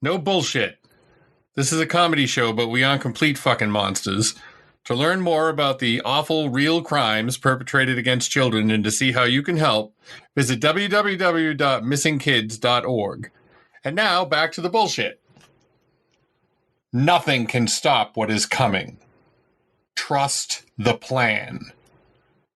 No bullshit. This is a comedy show, but we aren't complete fucking monsters. To learn more about the awful real crimes perpetrated against children and to see how you can help, visit www.missingkids.org. And now, back to the bullshit. Nothing can stop what is coming. Trust the plan.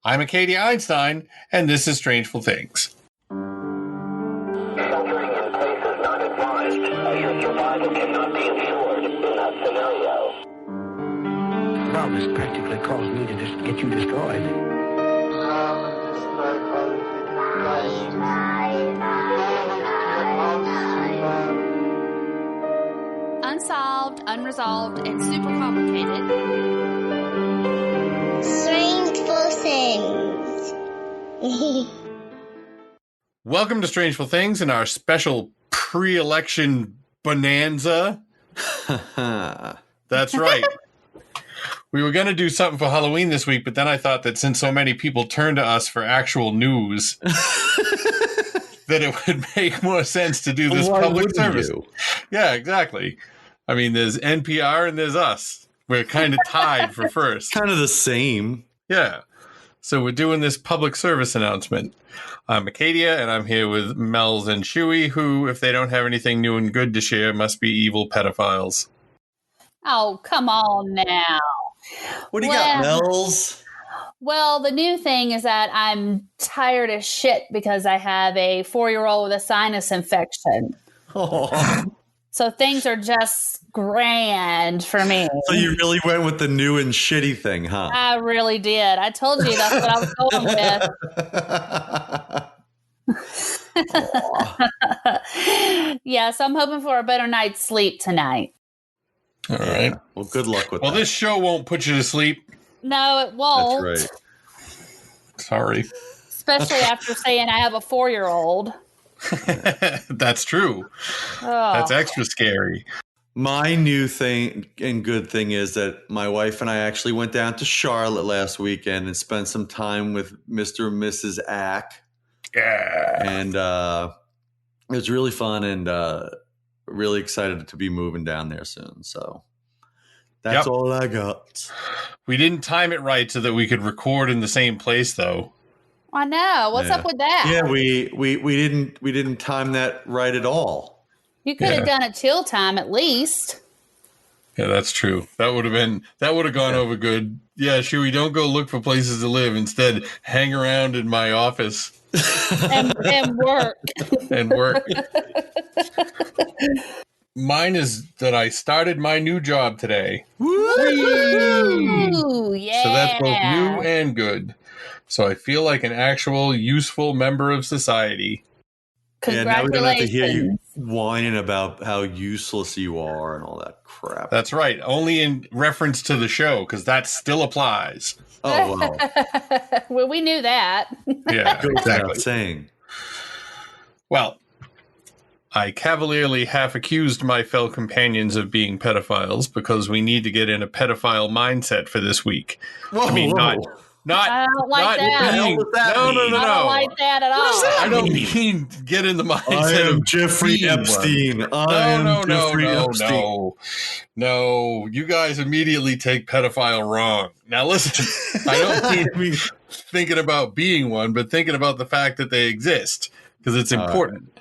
I'm Acadia Einstein, and this is Strangeful Things. Sheltering in place is not advised, as your survival cannot be ensured in that scenario. Love has practically caused me to just get you destroyed. Unsolved, unresolved, and super complicated. Strangeful Things. Welcome to Strangeful Things and our special pre-election bonanza. That's right. We were going to do something for Halloween this week, but then I thought that since so many people turned to us for actual news, that it would make more sense to do this public service. Yeah, exactly. I mean, there's NPR and there's us. We're kind of tied for first. Kind of the same. Yeah. So we're doing this public service announcement. I'm Acadia, and I'm here with Mel's and Shuey, who, if they don't have anything new and good to share, must be evil pedophiles. Oh, come on now. What do you got, Mel's? Well, the new thing is that I'm tired as shit because I have a 4-year-old with a sinus infection. Oh. So things are just grand for me. So you really went with the new and shitty thing, huh? I really did. I told you that's what I was going with. Yeah, so I'm hoping for a better night's sleep tonight. All right. Well, good luck with that. Well, this show won't put you to sleep. No, it won't. That's right. Sorry. Especially after saying I have a 4-year-old. That's true. Oh. That's extra scary. My new thing and good thing is that my wife and I actually went down to Charlotte last weekend and spent some time with Mr. and Mrs. Ack. Yeah. And it was really fun and really excited to be moving down there soon. So that's all I got. We didn't time it right so that we could record in the same place, though. I know. What's up with that? Yeah, we didn't time that right at all. You could have done it chill time at least. Yeah, that's true. That would have gone over good. Yeah, Shuey, don't go look for places to live. Instead, hang around in my office. and work. And work. Mine is that I started my new job today. Ooh, yeah. So that's both new and good. So I feel like an actual useful member of society. Yeah, now we don't have to hear you whining about how useless you are and all that crap. That's right. Only in reference to the show, because that still applies. Oh, wow. Well, we knew that. Yeah, exactly. Saying. Well, I cavalierly half accused my fellow companions of being pedophiles because we need to get in a pedophile mindset for this week. Whoa, I mean, whoa. not I don't like that. being, What the hell does that mean? No. I don't like that at all. I don't mean get in the mindset I am of Jeffrey being Epstein. one. I am Jeffrey Epstein. No, you guys immediately take pedophile wrong. Now listen, I don't mean thinking about being one, but thinking about the fact that they exist, because it's important.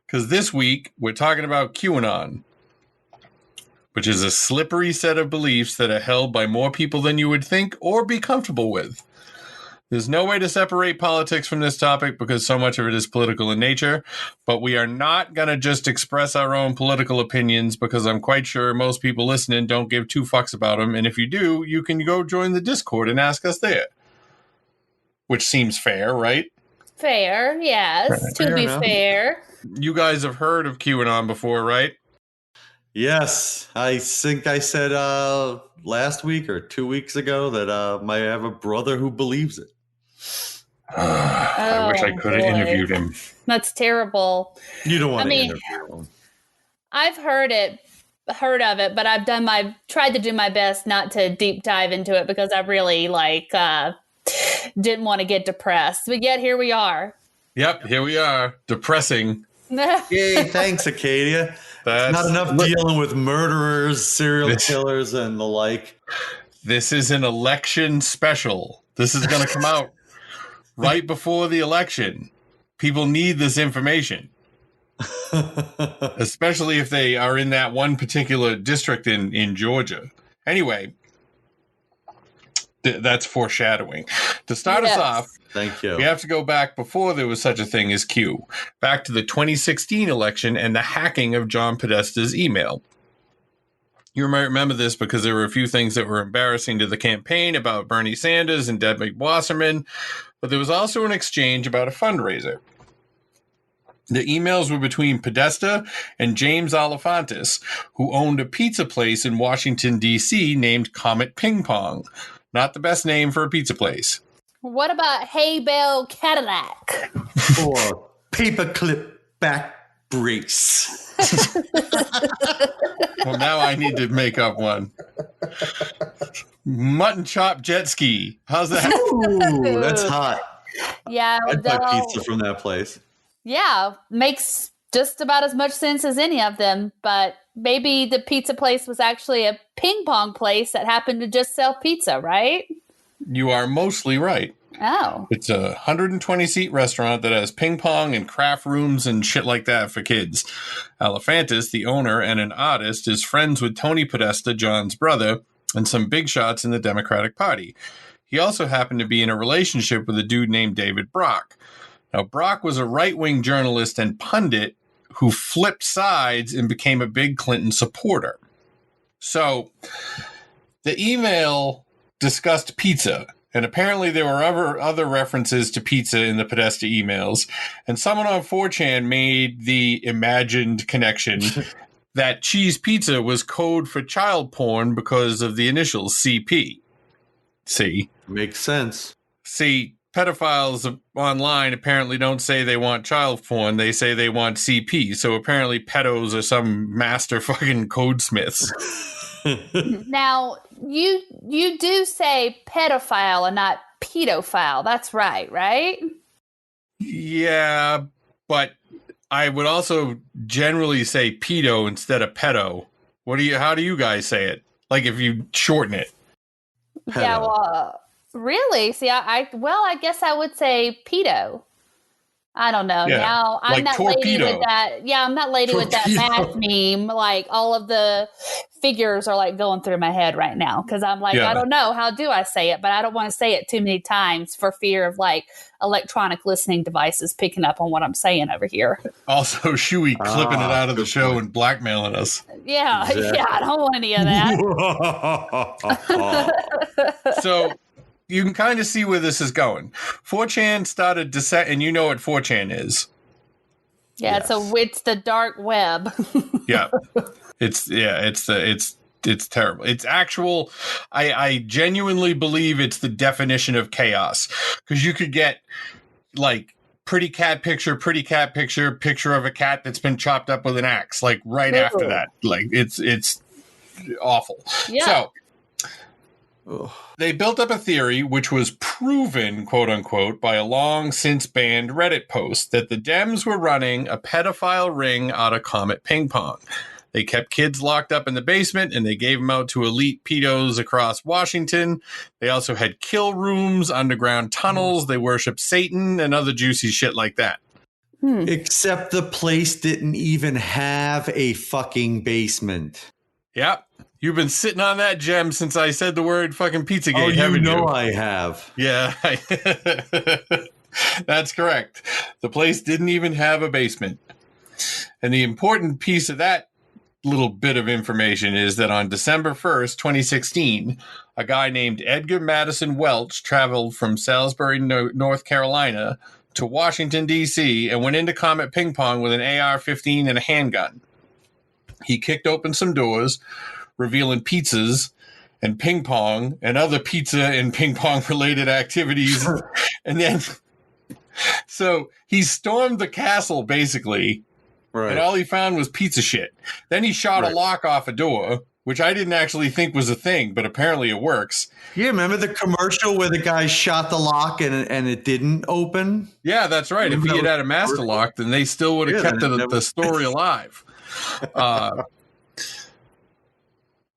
Because this week, we're talking about QAnon, which is a slippery set of beliefs that are held by more people than you would think or be comfortable with. There's no way to separate politics from this topic because so much of it is political in nature, but we are not going to just express our own political opinions because I'm quite sure most people listening don't give two fucks about them, and if you do, you can go join the Discord and ask us there. Which seems fair, right? Fair, yes. Right. To be fair. You guys have heard of QAnon before, right? Yes, I think I said last week or 2 weeks ago that I have a brother who believes it. I wish I could have interviewed him. That's terrible. You don't want to interview him. I've heard of it, but I've tried to do my best not to deep dive into it because I really didn't want to get depressed. But yet here we are. Yep, here we are. Depressing. Yay, thanks, Acadia. Not enough dealing with murderers, serial killers, and the like. This is an election special. This is going to come out right before the election. People need this information, especially if they are in that one particular district in Georgia. Anyway, that's foreshadowing. To start us off, thank you. We have to go back before there was such a thing as Q, back to the 2016 election and the hacking of John Podesta's email. You might remember this because there were a few things that were embarrassing to the campaign about Bernie Sanders and Debbie Wasserman, but there was also an exchange about a fundraiser. The emails were between Podesta and James Alefantis, who owned a pizza place in Washington, D.C. named Comet Ping Pong. Not the best name for a pizza place. What about Hay Bell Cadillac? Or Paperclip Back Brace. Well, now I need to make up one. Mutton Chop Jet Ski. How's that? Ooh, that's hot. Yeah. I'd buy pizza from that place. Yeah, makes just about as much sense as any of them, but maybe the pizza place was actually a ping pong place that happened to just sell pizza, right? You are mostly right. Oh. It's a 120-seat restaurant that has ping pong and craft rooms and shit like that for kids. Alefantis, the owner and an artist, is friends with Tony Podesta, John's brother, and some big shots in the Democratic Party. He also happened to be in a relationship with a dude named David Brock. Now, Brock was a right-wing journalist and pundit who flipped sides and became a big Clinton supporter. So, the email discussed pizza, and apparently there were other references to pizza in the Podesta emails, and someone on 4chan made the imagined connection that cheese pizza was code for child porn because of the initials CP. See? Makes sense. See, pedophiles online apparently don't say they want child porn. They say they want CP. So apparently pedos are some master fucking codesmiths. Now, you do say pedophile and not pedophile. That's right? Yeah, but I would also generally say pedo instead of pedo. How do you guys say it? Like if you shorten it. Pedo. Yeah, well, really? See, I guess I would say pedo. I don't know. Yeah, Now I'm like that torpedo. lady with that. Yeah, I'm that lady with that math meme. Like all of the figures are like going through my head right now because I'm like, Yeah. I don't know, how do I say it? But I don't want to say it too many times for fear of like electronic listening devices picking up on what I'm saying over here. Also, Shuey clipping it out of the show and blackmailing us. Yeah, Exactly. yeah, I don't want any of that. So you can kind of see where this is going. 4chan started and you know what 4chan is. Yeah, Yes. so it's the dark web. Yeah. It's terrible. It's actual. I genuinely believe it's the definition of chaos because you could get like pretty cat picture, picture of a cat that's been chopped up with an axe, like right after that. Like it's awful. Yeah. So they built up a theory, which was proven, quote unquote, by a long since banned Reddit post that the Dems were running a pedophile ring out of Comet Ping Pong. They kept kids locked up in the basement and they gave them out to elite pedos across Washington. They also had kill rooms, underground tunnels. They worshiped Satan and other juicy shit like that. Except the place didn't even have a fucking basement. Yep. You've been sitting on that gem since I said the word fucking Pizzagate, haven't you? I have. Yeah. That's correct. The place didn't even have a basement. And the important piece of that little bit of information is that on December 1st, 2016, a guy named Edgar Madison Welch traveled from Salisbury, North Carolina to Washington, D.C. and went into Comet Ping Pong with an AR-15 and a handgun. He kicked open some doors, revealing pizzas and ping pong and other pizza and ping pong related activities. And then, so he stormed the castle basically. Right. And all he found was pizza shit. Then he shot a lock off a door, which I didn't actually think was a thing, but apparently it works. Yeah, remember the commercial where the guy shot the lock and it didn't open? Yeah, that's right. Remember If he that had a master lock, then they still would have kept the story alive.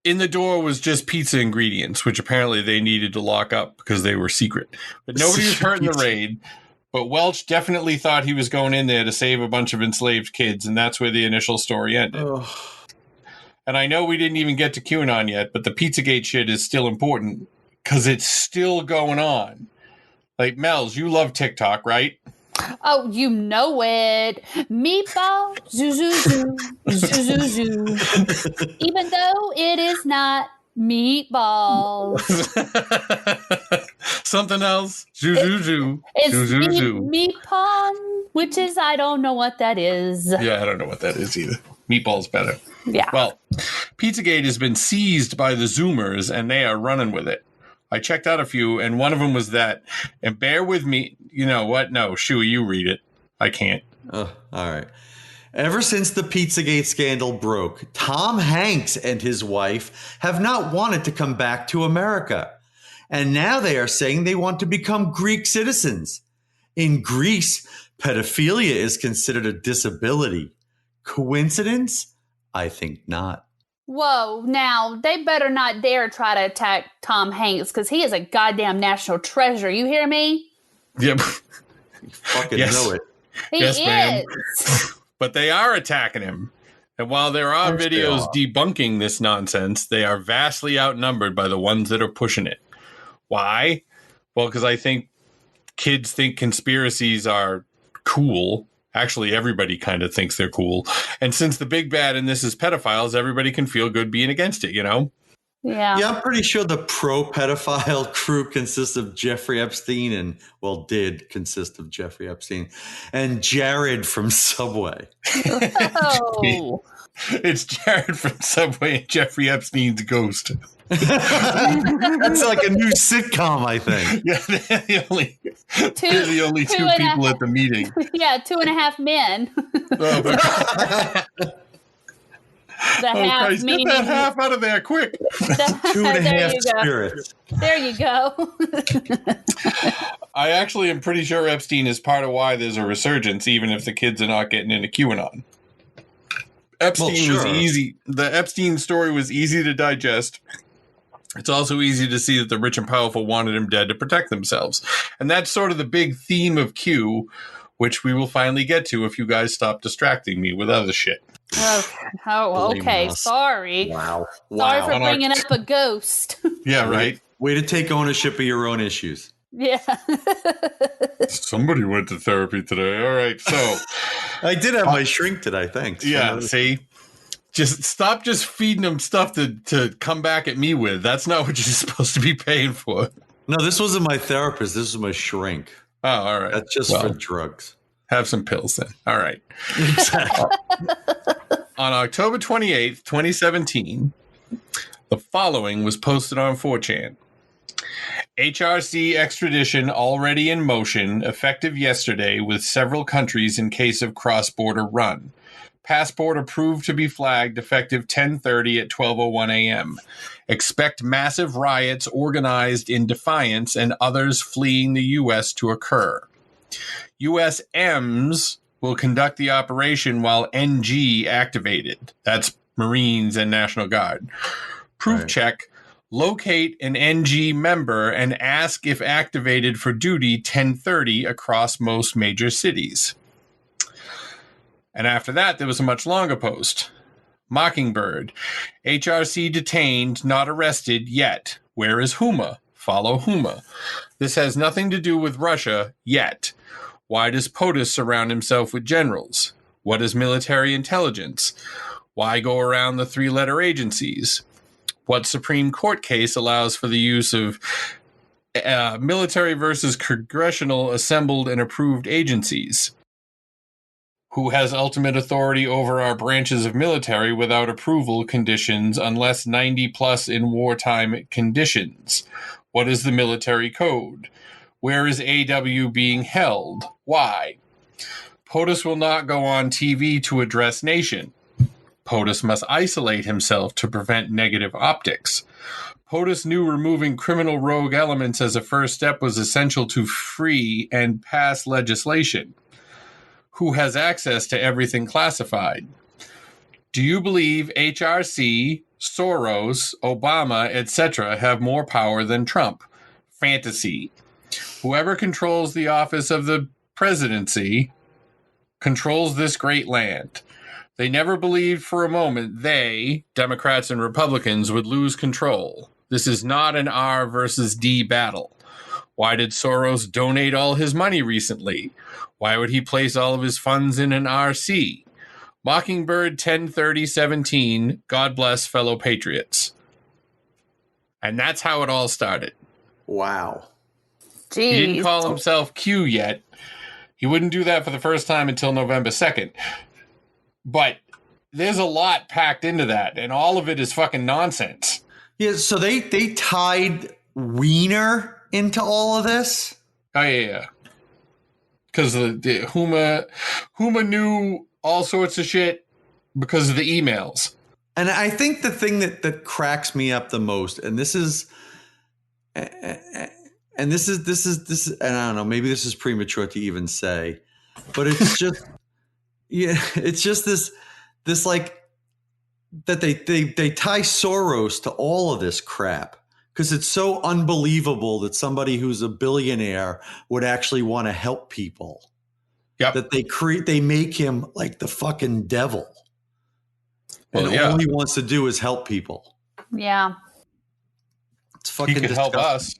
In the door was just pizza ingredients, which apparently they needed to lock up because they were secret. But nobody was hurt in the raid. But Welch definitely thought he was going in there to save a bunch of enslaved kids, and that's where the initial story ended. And I know we didn't even get to QAnon yet, but the Pizzagate shit is still important because it's still going on. Like, Mel's, you love TikTok, right? Oh, you know it. Meatball, zoo, zoo, zoo, zoo, zoo, zoo. Even though it is not meatballs. Something else. Zoo, zoo, zoo. It's Zoo, zoo, zoo. meatball, which is, I don't know what that is. Yeah, I don't know what that is either. Meatball's better. Yeah. Well, Pizzagate has been seized by the Zoomers, and they are running with it. I checked out a few, and one of them was that, and bear with me, you know what? No, Shuey, you read it. I can't. All right. Ever since the Pizzagate scandal broke, Tom Hanks and his wife have not wanted to come back to America. And now they are saying they want to become Greek citizens. In Greece, pedophilia is considered a disability. Coincidence? I think not. Whoa, now, they better not dare try to attack Tom Hanks because he is a goddamn national treasure. You hear me? Yep. You fucking Yes. know it. He Yes, ma'am. is. But they are attacking him. And while there are Yes, they videos are. debunking this nonsense, they are vastly outnumbered by the ones that are pushing it. Why? Well, because I think kids think conspiracies are cool. Actually, everybody kind of thinks they're cool. And since the big bad in this is pedophiles, everybody can feel good being against it, you know? Yeah. Yeah, I'm pretty sure the pro-pedophile crew consists of Jeffrey Epstein and, well, did consist of Jeffrey Epstein and Jared from Subway. Oh. It's Jared from Subway and Jeffrey Epstein's ghost. That's like a new sitcom, I think. Yeah, they're the only two people at the meeting. Yeah, 2.5 men. Oh, my God. The half Christ, meaning. get that half out of there quick. 2.5 There you go. spirits. There you go. I actually am pretty sure Epstein is part of why there's a resurgence, even if the kids are not getting into QAnon. Epstein was easy. The Epstein story was easy to digest. It's also easy to see that the rich and powerful wanted him dead to protect themselves. And that's sort of the big theme of Q, which we will finally get to if you guys stop distracting me with other shit. Oh, okay. us. Sorry. Wow. Sorry for On our- bringing up a ghost. Yeah, right? Way to take ownership of your own issues. Yeah. Somebody went to therapy today. All right, so... I did have my shrink today, thanks. Yeah, see? Just stop just feeding them stuff to come back at me with. That's not what you're supposed to be paying for. No, this wasn't my therapist. This was my shrink. Oh, all right. That's just for drugs. Have some pills then. All right. Exactly. On October 28th, 2017, the following was posted on 4chan. HRC extradition already in motion, effective yesterday with several countries in case of cross-border run. Passport approved to be flagged effective 10:30 at 12:01 a.m. Expect massive riots organized in defiance and others fleeing the U.S. to occur. U.S. M's will conduct the operation while NG activated. That's Marines and National Guard. Proof check. Locate an NG member and ask if activated for duty 10:30 across most major cities. And after that, there was a much longer post. Mockingbird. HRC detained, not arrested yet. Where is Huma? Follow Huma. This has nothing to do with Russia yet. Why does POTUS surround himself with generals? What is military intelligence? Why go around the three-letter agencies? What Supreme Court case allows for the use of military versus congressional assembled and approved agencies? Who has ultimate authority over our branches of military without approval conditions unless 90 plus in wartime conditions? What is the military code? Where is AW being held? Why? POTUS will not go on TV to address nation. POTUS must isolate himself to prevent negative optics. POTUS knew removing criminal rogue elements as a first step was essential to free and pass legislation. Who has access to everything classified? Do you believe HRC, Soros, Obama, etc. have more power than Trump? Fantasy. Whoever controls the office of the presidency controls this great land. They never believed for a moment they, Democrats and Republicans, would lose control. This is not an R versus D battle. Why did Soros donate all his money recently? Why would he place all of his funds in an RC? Mockingbird 103017, God bless fellow patriots. And that's how it all started. Wow. Jeez. He didn't call himself Q yet. He wouldn't do that for the first time until November 2nd. But there's a lot packed into that, and all of it is fucking nonsense. Yeah, so they tied Wiener into all of this? Oh, yeah. Because the Huma knew all sorts of shit because of the emails. And I think the thing that cracks me up the most, and this is, and I don't know, maybe this is premature to even say, but it's just, yeah, it's just this like that they tie Soros to all of this crap because it's so unbelievable that somebody who's a billionaire would actually want to help people. Yep. That they make him like the fucking devil. Well, and all he wants to do is help people. Yeah. It's fucking disgusting. Help us.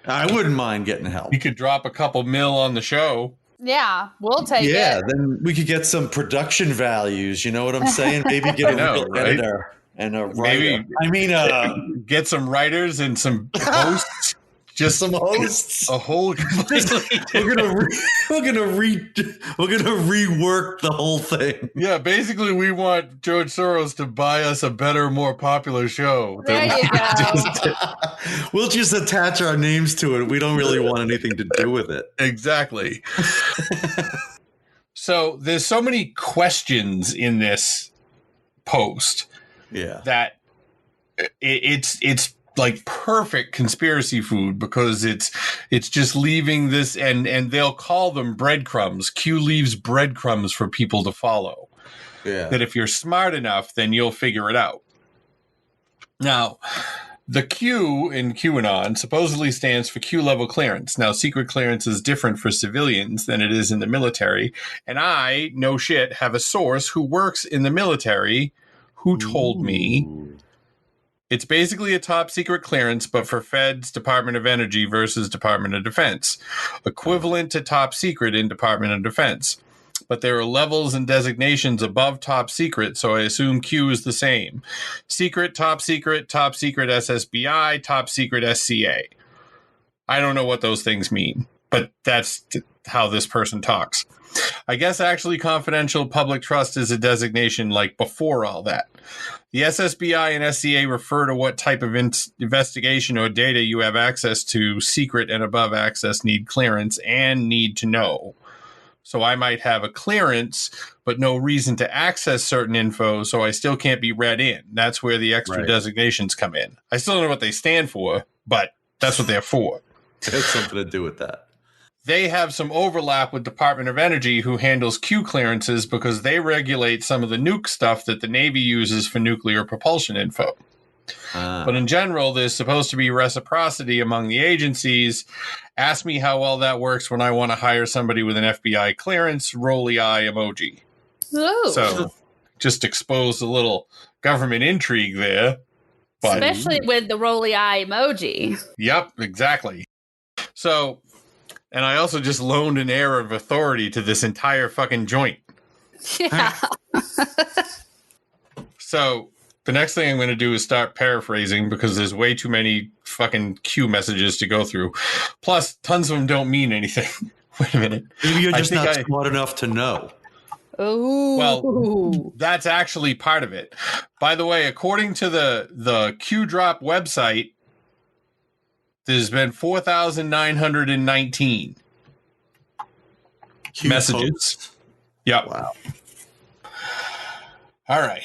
I wouldn't mind getting help. He could drop a couple mil on the show. Yeah, we'll take it. Yeah, then we could get some production values. You know what I'm saying? Maybe get a real editor and a writer. Maybe get some writers and some hosts. Just some hosts. A whole. We're gonna rework the whole thing. Yeah, basically, we want George Soros to buy us a better, more popular show. There you go. We'll just attach our names to it. We don't really want anything to do with it. Exactly. So there's so many questions in this post. Yeah. That it's like perfect conspiracy food because it's just leaving this and they'll call them breadcrumbs. Q leaves breadcrumbs for people to follow. Yeah. That if you're smart enough, then you'll figure it out. Now, the Q in QAnon supposedly stands for Q level clearance. Now, secret clearance is different for civilians than it is in the military. And I, no shit, have a source who works in the military who told me it's basically a top secret clearance, but for Feds, Department of Energy versus Department of Defense. Equivalent to top secret in Department of Defense. But there are levels and designations above top secret, so I assume Q is the same. Secret, top secret SSBI, top secret SCA. I don't know what those things mean, but that's how this person talks. I guess actually confidential public trust is a designation like before all that. The SSBI and SCA refer to what type of investigation or data you have access to. Secret and above access need clearance and need to know. So I might have a clearance, but no reason to access certain info, so I still can't be read in. That's where the extra designations come in. I still don't know what they stand for, but that's what they're for. It has something to do with that. They have some overlap with Department of Energy, who handles Q clearances because they regulate some of the nuke stuff that the Navy uses for nuclear propulsion info. But in general, there's supposed to be reciprocity among the agencies. Ask me how well that works when I want to hire somebody with an FBI clearance, rolly eye emoji. Ooh. So just exposed a little government intrigue there. But, especially with the rolly eye emoji. Yep, exactly. So, and I also just loaned an air of authority to this entire fucking joint. Yeah. So the next thing I'm going to do is start paraphrasing because there's way too many fucking Q messages to go through. Plus, tons of them don't mean anything. Wait a minute. Maybe you're just not smart enough to know. Oh, well, that's actually part of it. By the way, according to the Q Drop website, there's been 4,919 messages. Posts? Yep. Wow. All right.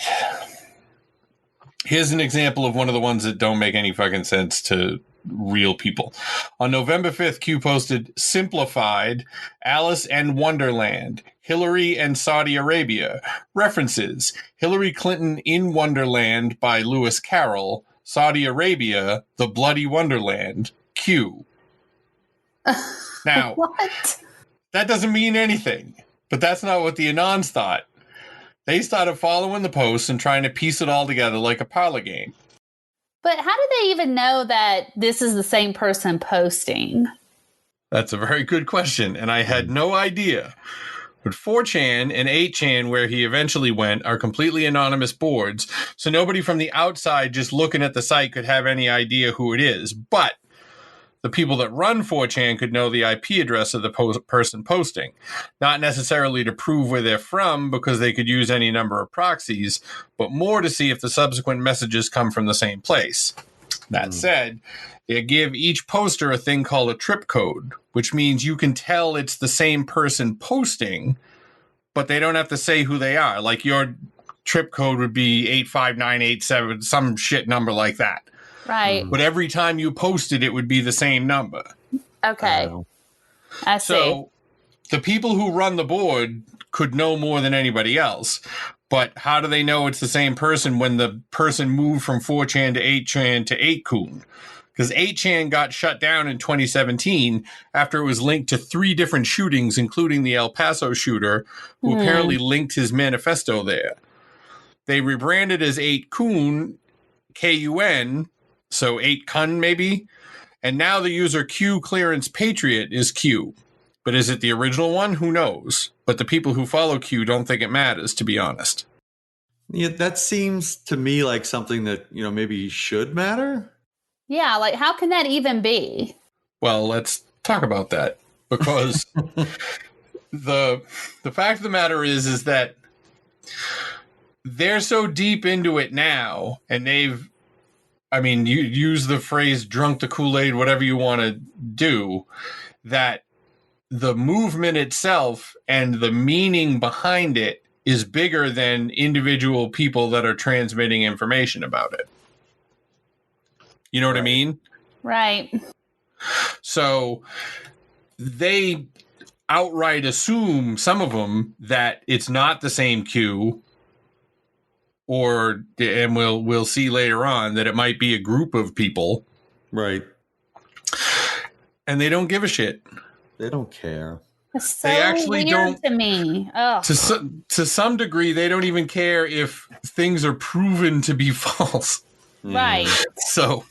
Here's an example of one of the ones that don't make any fucking sense to real people. On November 5th, Q posted Simplified, Alice and Wonderland, Hillary and Saudi Arabia. References: Hillary Clinton in Wonderland by Lewis Carroll, Saudi Arabia, The Bloody Wonderland, Q. Now, What? that doesn't mean anything, but that's not what the Anons thought. They started following the posts and trying to piece it all together like a parlor game. But how do they even know that this is the same person posting? That's a very good question, and I had no idea. But 4chan and 8chan, where he eventually went, are completely anonymous boards, so nobody from the outside just looking at the site could have any idea who it is. But the people that run 4chan could know the IP address of the person posting. Not necessarily to prove where they're from, because they could use any number of proxies, but more to see if the subsequent messages come from the same place. That said, they give each poster a thing called a trip code, which means you can tell it's the same person posting, but they don't have to say who they are. Like your trip code would be 85987, some shit number like that. Right. But every time you posted, it would be the same number. Okay. I see. So the people who run the board could know more than anybody else. But how do they know it's the same person when the person moved from 4chan to 8chan to 8kun? Because 8chan got shut down in 2017 after it was linked to 3 different shootings, including the El Paso shooter, who apparently linked his manifesto there. They rebranded as 8kun, Kun, so 8kun maybe, and now the user Q Clearance Patriot is Q. But is it the original one? Who knows? But the people who follow Q don't think it matters, to be honest. Yeah, that seems to me like something that, maybe should matter. Yeah, like how can that even be? Well, let's talk about that, because the fact of the matter is that they're so deep into it now, and you use the phrase drunk the Kool-Aid, whatever you want to do, that the movement itself and the meaning behind it is bigger than individual people that are transmitting information about it. You know what I mean? Right. So they outright assume, some of them, that it's not the same Q, and we'll see later on that it might be a group of people. Right. And they don't give a shit. They don't care. It's so They actually weird don't, to me. Oh. to some degree, they don't even care if things are proven to be false. Right. So,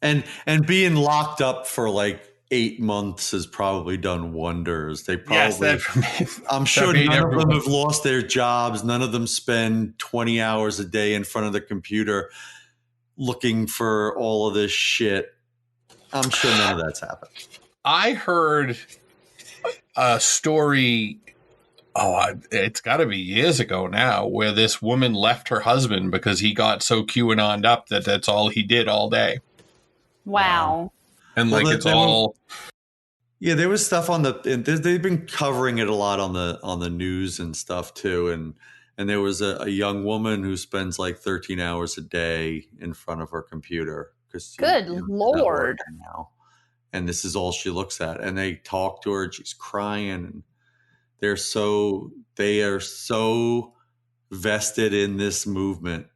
and being locked up for like 8 months has probably done wonders. They probably, I'm sure none of them have lost their jobs. None of them spend 20 hours a day in front of the computer looking for all of this shit. I'm sure none of that's happened. I heard a story, it's got to be years ago now, where this woman left her husband because he got so QAnon'd up that that's all he did all day. Wow. And Well, it's all... Yeah, there was stuff they've been covering it a lot on the news and stuff too. And there was a young woman who spends like 13 hours a day in front of her computer. Good Lord. Now. And this is all she looks at. And they talk to her and she's crying. And they are so vested in this movement.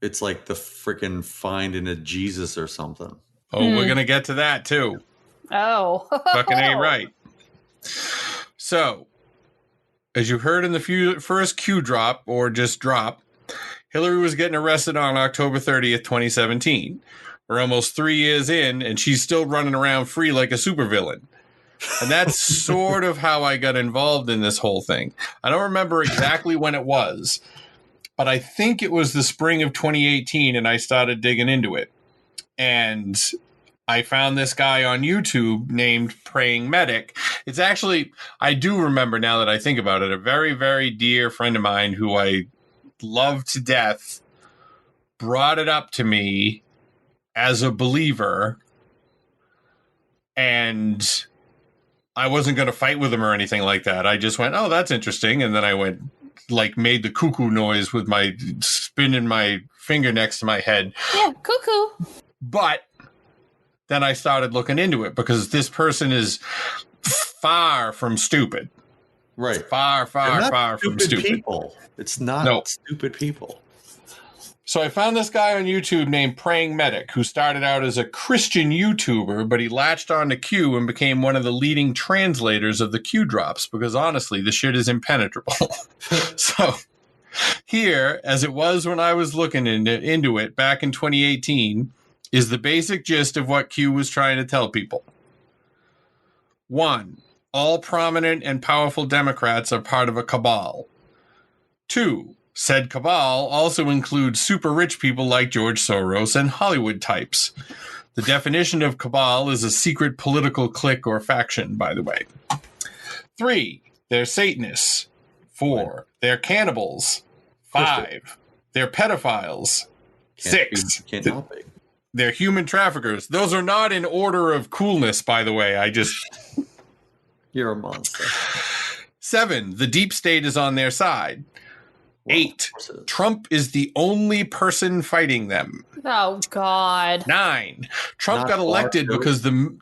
It's like the freaking finding a Jesus or something. Oh, we're going to get to that too. Oh. Fucking ain't right. So, as you heard in the first Q drop, or just drop, Hillary was getting arrested on October 30th, 2017. We're almost 3 years in, and she's still running around free like a supervillain. And that's sort of how I got involved in this whole thing. I don't remember exactly when it was, but I think it was the spring of 2018, and I started digging into it. And I found this guy on YouTube named Praying Medic. It's actually, I do remember now that I think about it, a very, very dear friend of mine who I love to death brought it up to me as a believer, and I wasn't going to fight with him or anything like that. I just went, oh, that's interesting. And then I went like made the cuckoo noise with my spinning my finger next to my head. Yeah, cuckoo. But then I started looking into it because this person is far from stupid. Right. Far from stupid people. It's not stupid people. So I found this guy on YouTube named Praying Medic, who started out as a Christian YouTuber, but he latched on to Q and became one of the leading translators of the Q drops, because honestly, the shit is impenetrable. So here, as it was when I was looking into it back in 2018, is the basic gist of what Q was trying to tell people. 1. All prominent and powerful Democrats are part of a cabal. 2. Said cabal also includes super rich people like George Soros and Hollywood types. The definition of cabal is a secret political clique or faction, by the way. 3. They're Satanists. 4. They're cannibals. 5. They're pedophiles. 6. They're human traffickers. Those are not in order of coolness, by the way. You're a monster. 7. The deep state is on their side. 8. Trump is the only person fighting them. Oh, God. 9. Trump got elected because the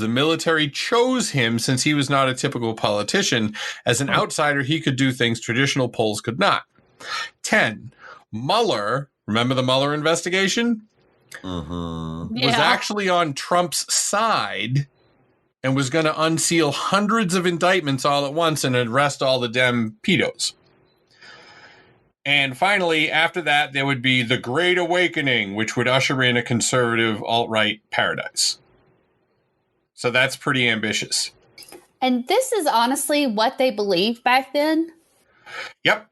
military chose him, since he was not a typical politician. As an outsider, he could do things traditional polls could not. 10. Mueller, remember the Mueller investigation? Was actually on Trump's side and was going to unseal hundreds of indictments all at once and arrest all the Dem pedos. And finally, after that, there would be the Great Awakening, which would usher in a conservative alt-right paradise. So that's pretty ambitious. And this is honestly what they believed back then? Yep.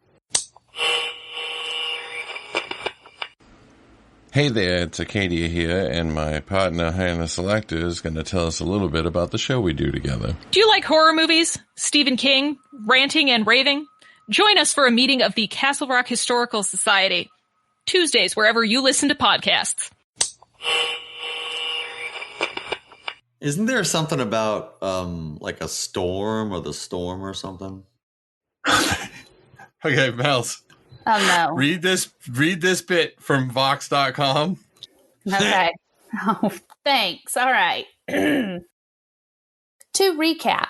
Hey there, it's Acadia here, and my partner, Hannah Selector, is going to tell us a little bit about the show we do together. Do you like horror movies? Stephen King? Ranting and raving? Join us for a meeting of the Castle Rock Historical Society. Tuesdays, wherever you listen to podcasts. Isn't there something about, like a storm or the storm or something? Okay, Mels. Oh, no. Read this bit from Vox.com. Okay. Oh, thanks. All right. To recap,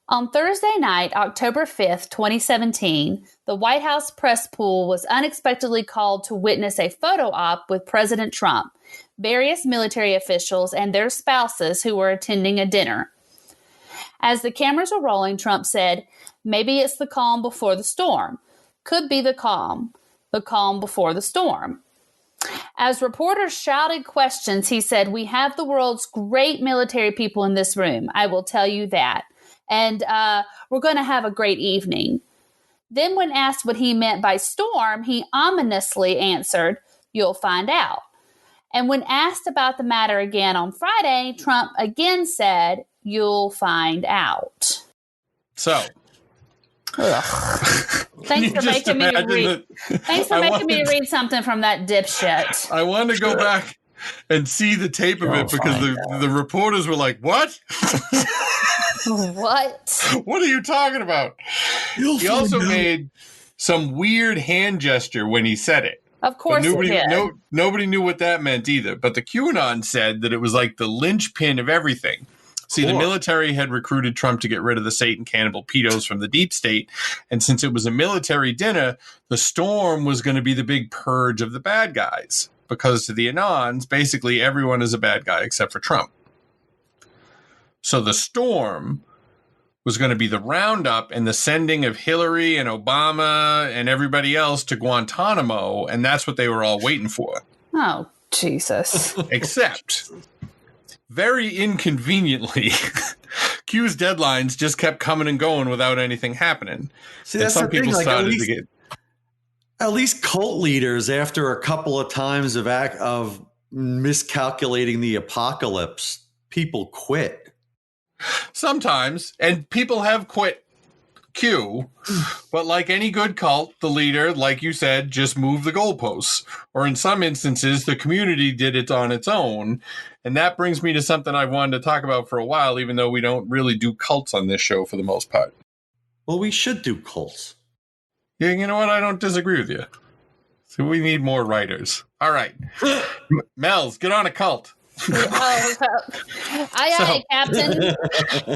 on Thursday night, October 5th, 2017, the White House press pool was unexpectedly called to witness a photo op with President Trump, various military officials, and their spouses who were attending a dinner. As the cameras were rolling, Trump said, "Maybe it's the calm before the storm. Could be the calm before the storm." As reporters shouted questions, he said, "We have the world's great military people in this room. I will tell you that. And we're going to have a great evening." Then when asked what he meant by storm, he ominously answered, "You'll find out." And when asked about the matter again on Friday, Trump again said, "You'll find out." So... Thanks for making me read something from that dipshit. I wanted to go back and see the tape of it because the reporters were like, "What? What? What are you talking about?" He also made some weird hand gesture when he said it. Of course he did. Nobody knew what that meant either. But the QAnon said that it was like the linchpin of everything. See, the military had recruited Trump to get rid of the Satan cannibal pedos from the deep state. And since it was a military dinner, the storm was going to be the big purge of the bad guys. Because to the Anons, basically everyone is a bad guy except for Trump. So the storm was going to be the roundup and the sending of Hillary and Obama and everybody else to Guantanamo. And that's what they were all waiting for. Oh, Jesus. Except... very inconveniently, Q's deadlines just kept coming and going without anything happening. See, that's some the thing. people Like, started to get... At least cult leaders, after a couple of times of miscalculating the apocalypse, people quit. Sometimes, and people have quit Q, but like any good cult, the leader, like you said, just moved the goalposts. Or in some instances, the community did it on its own. And that brings me to something I've wanted to talk about for a while, even though we don't really do cults on this show for the most part. Well, we should do cults. Yeah, you know what? I don't disagree with you. So we need more writers. All right. Mel's, get on a cult. Aye, aye, Captain.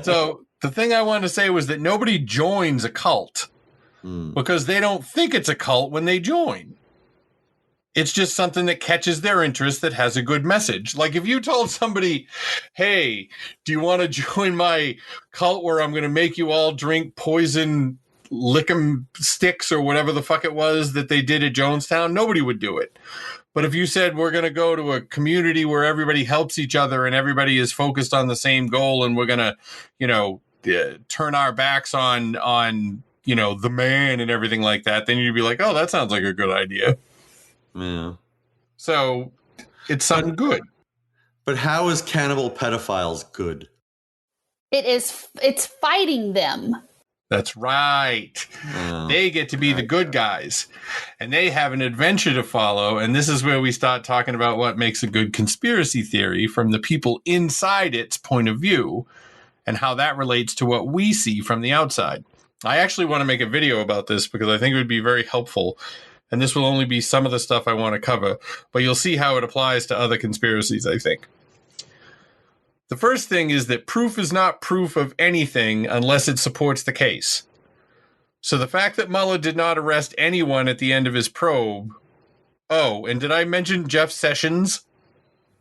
So the thing I wanted to say was that nobody joins a cult because they don't think it's a cult when they join. It's just something that catches their interest that has a good message. Like if you told somebody, hey, do you want to join my cult where I'm going to make you all drink poison lick'em sticks or whatever the fuck it was that they did at Jonestown? Nobody would do it. But if you said we're going to go to a community where everybody helps each other and everybody is focused on the same goal and we're going to, turn our backs on, the man and everything like that, then you'd be like, oh, that sounds like a good idea. Yeah. So it's something good. But how is cannibal pedophiles good? It's fighting them. That's right. They get to be the good guys, and they have an adventure to follow. And this is where we start talking about what makes a good conspiracy theory from the people inside its point of view and how that relates to what we see from the outside. I actually want to make a video about this because I think it would be very helpful. And this will only be some of the stuff I want to cover, but you'll see how it applies to other conspiracies, I think. The first thing is that proof is not proof of anything unless it supports the case. So the fact that Mueller did not arrest anyone at the end of his probe. Oh, and did I mention Jeff Sessions?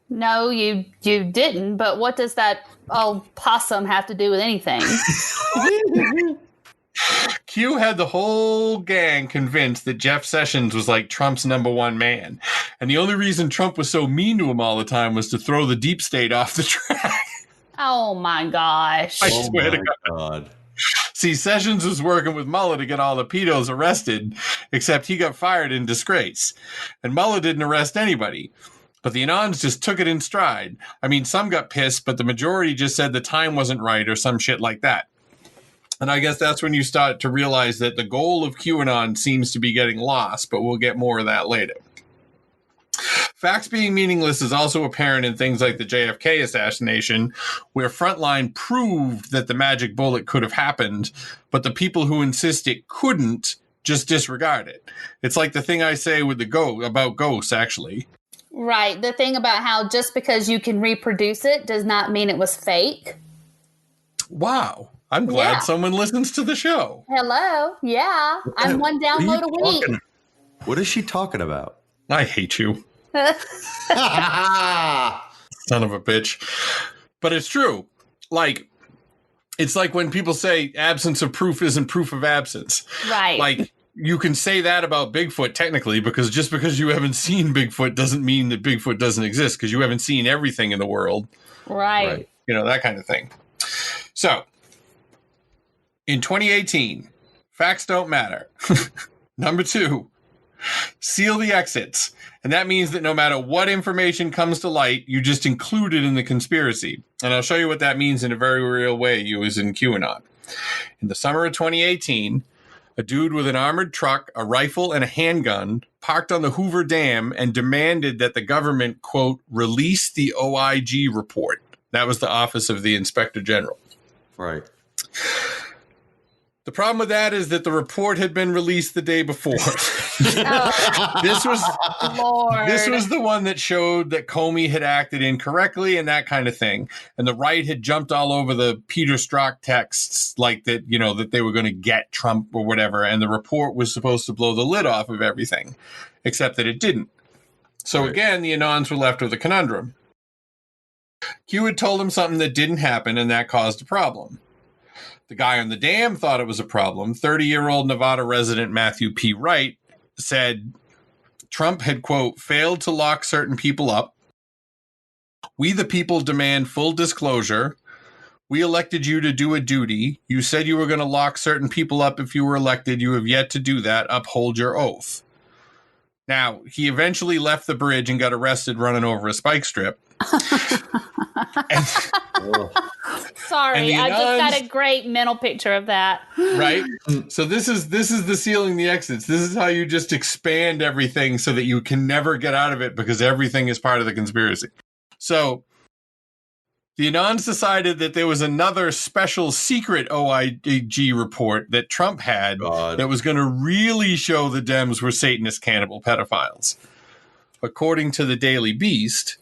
No, you didn't, but what does that old possum have to do with anything? Q had the whole gang convinced that Jeff Sessions was like Trump's number one man. And the only reason Trump was so mean to him all the time was to throw the deep state off the track. Oh my gosh. I swear to God. See, Sessions was working with Mueller to get all the pedos arrested, except he got fired in disgrace. And Mueller didn't arrest anybody. But the Anons just took it in stride. I mean, some got pissed, but the majority just said the time wasn't right or some shit like that. And I guess that's when you start to realize that the goal of QAnon seems to be getting lost, but we'll get more of that later. Facts being meaningless is also apparent in things like the JFK assassination, where Frontline proved that the magic bullet could have happened, but the people who insist it couldn't just disregard it. It's like the thing I say with about ghosts, actually. Right. The thing about how just because you can reproduce it does not mean it was fake. Wow. I'm glad someone listens to the show. Hello. Yeah. I'm one download a week. What is she talking about? I hate you. Son of a bitch. But it's true. Like, it's like when people say absence of proof isn't proof of absence. Right. Like, you can say that about Bigfoot technically, because just because you haven't seen Bigfoot doesn't mean that Bigfoot doesn't exist, because you haven't seen everything in the world. Right. You know, that kind of thing. So, in 2018, facts don't matter. Number 2, seal the exits. And that means that no matter what information comes to light, you just include it in the conspiracy. And I'll show you what that means in a very real way, you as in QAnon. In the summer of 2018, a dude with an armored truck, a rifle, and a handgun parked on the Hoover Dam and demanded that the government, quote, release the OIG report. That was the Office of the Inspector General. Right. The problem with that is that the report had been released the day before. This was the one that showed that Comey had acted incorrectly and that kind of thing. And the right had jumped all over the Peter Strzok texts like that, you know, that they were going to get Trump or whatever. And the report was supposed to blow the lid off of everything, except that it didn't. So again, the Anons were left with a conundrum. Q had told them something that didn't happen, and that caused a problem. The guy on the dam thought it was a problem. 30-year-old Nevada resident Matthew P. Wright said Trump had, quote, failed to lock certain people up. We, the people, demand full disclosure. We elected you to do a duty. You said you were going to lock certain people up if you were elected. You have yet to do that. Uphold your oath. Now, he eventually left the bridge and got arrested running over a spike strip. Sorry, I just got a great mental picture of that. Right? So this is the sealing the exits. This is how you just expand everything so that you can never get out of it because everything is part of the conspiracy. So The Anons decided that there was another special secret OIG report that Trump had that was going to really show the Dems were Satanist cannibal pedophiles. According to the Daily Beast,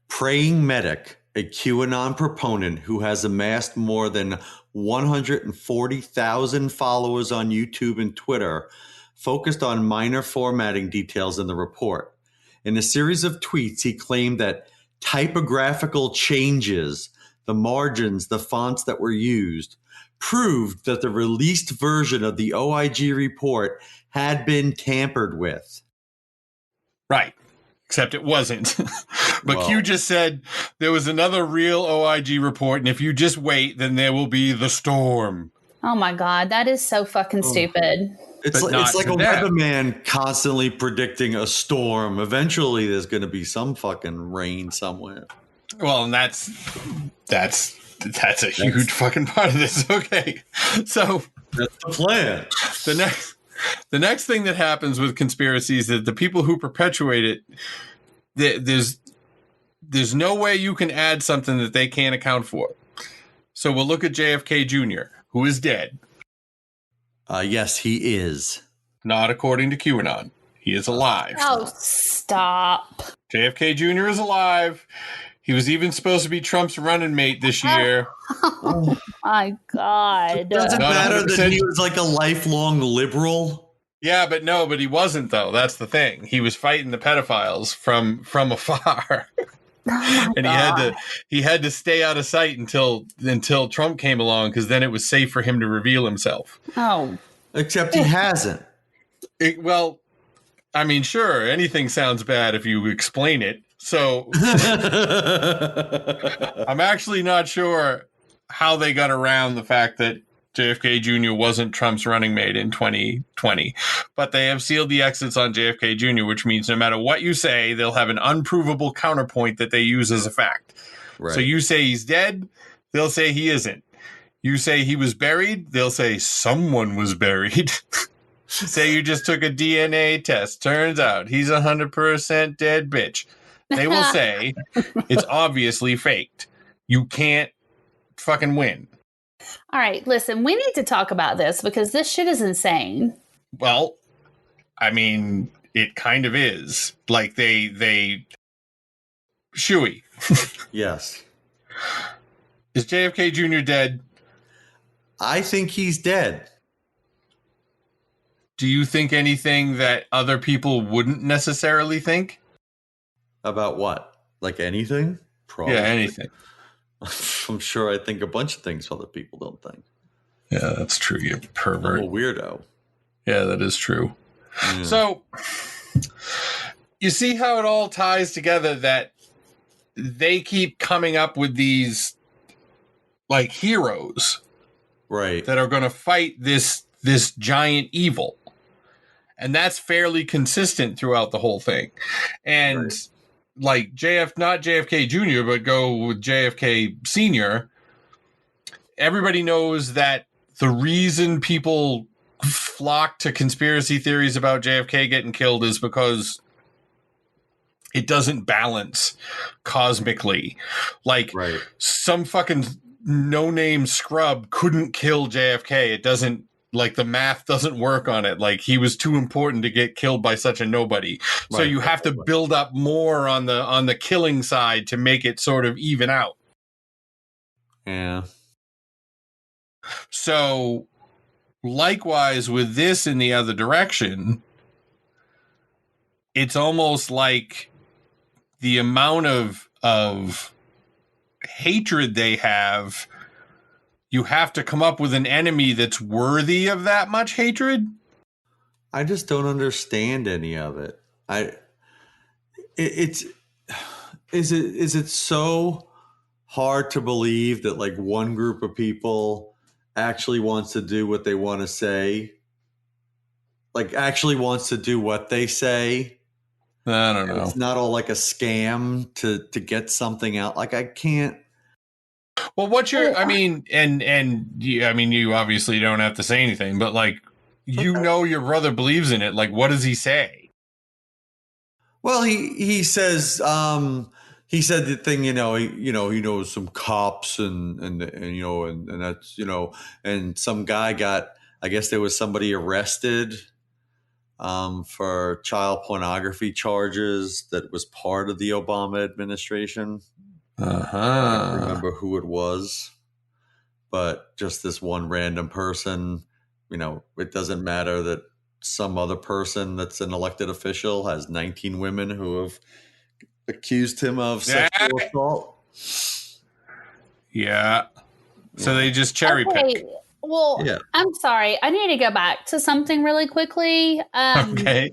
Praying Medic, a QAnon proponent who has amassed more than 140,000 followers on YouTube and Twitter, focused on minor formatting details in the report. In a series of tweets, he claimed that typographical changes, the margins, the fonts that were used, proved that the released version of the OIG report had been tampered with. right. Except it wasn't. But Q just said there was another real OIG report, and if you just wait, then there will be the storm. Oh my God, that is so fucking stupid. It's like a weatherman constantly predicting a storm. Eventually, there's going to be some fucking rain somewhere. Well, and that's a huge fucking part of this. Okay, so that's the plan. The next thing that happens with conspiracies is the people who perpetuate it. There's no way you can add something that they can't account for. So we'll look at JFK Jr., who is dead. Yes, he is. Not according to QAnon. He is alive. Oh, stop. JFK Jr. is alive. He was even supposed to be Trump's running mate this year. Oh, my God. Does it matter that he was like a lifelong liberal? Yeah, but he wasn't, though. That's the thing. He was fighting the pedophiles from afar. Oh and he had to stay out of sight until Trump came along, because then it was safe for him to reveal himself. Oh, except he hasn't. Well, I mean, sure, anything sounds bad if you explain it. So I'm actually not sure how they got around the fact that JFK Jr. wasn't Trump's running mate in 2020, but they have sealed the exits on JFK Jr., which means no matter what you say, they'll have an unprovable counterpoint that they use as a fact. Right. So you say he's dead, they'll say he isn't. You say he was buried, they'll say someone was buried. Say you just took a DNA test, turns out he's 100% dead bitch. They will say it's obviously faked. You can't fucking win. All right, listen, we need to talk about this because this shit is insane. Well, I mean, it kind of is. Like they Shuey. Yes. Is JFK Jr. dead? I think he's dead. Do you think anything that other people wouldn't necessarily think? About what? Like anything? Probably. Yeah, anything. I'm sure I think a bunch of things other people don't think. Yeah, that's true. You pervert. I'm a weirdo. Yeah, that is true. Yeah. So, you see how it all ties together, that they keep coming up with these, like, heroes. Right. That are going to fight this giant evil. And that's fairly consistent throughout the whole thing. And... Right. Like not JFK Jr., but go with JFK Sr., everybody knows that the reason people flock to conspiracy theories about JFK getting killed is because it doesn't balance cosmically. Like, right. Some fucking no-name scrub couldn't kill JFK. It doesn't, like, the math doesn't work on it. Like, he was too important to get killed by such a nobody. Right. So you have to build up more on the killing side to make it sort of even out. Yeah. So likewise with this in the other direction, it's almost like the amount of hatred they have, you have to come up with an enemy that's worthy of that much hatred. I just don't understand any of it. Is it so hard to believe that like one group of people actually wants to do what they want to say? Like actually wants to do what they say? I don't know. It's not all like a scam to get something out. Like I can't. Well, what's your? I mean, you obviously don't have to say anything, but like, you know, your brother believes in it. Like, what does he say? Well, he says he said the thing, he knows some cops and that's, and some guy got, I guess there was somebody arrested for child pornography charges that was part of the Obama administration. I don't remember who it was, but just this one random person, it doesn't matter that some other person that's an elected official has 19 women who have accused him of sexual assault. Yeah. So they just cherry pick. Well, yeah. I'm sorry. I need to go back to something really quickly. Okay.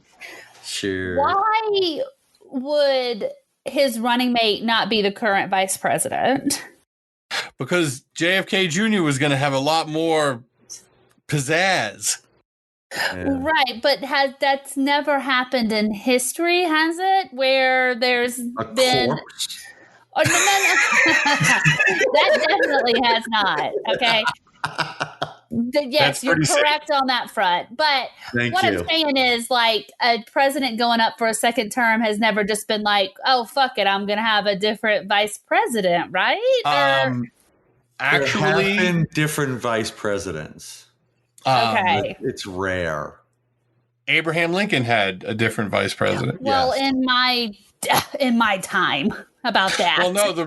Sure. Why would his running mate not be the current vice president? Because JFK Jr. was going to have a lot more pizzazz. Yeah. Right, but that's never happened in history, has it? Where there's been corpse? Oh, no. That definitely has not. Okay. Yes, you're correct on that front. But what I'm saying is, like, a president going up for a second term has never just been like, oh, fuck it, I'm going to have a different vice president, right? Actually, there have been different vice presidents. Okay. It's rare. Abraham Lincoln had a different vice president. Well, in my time about that. Well, no, the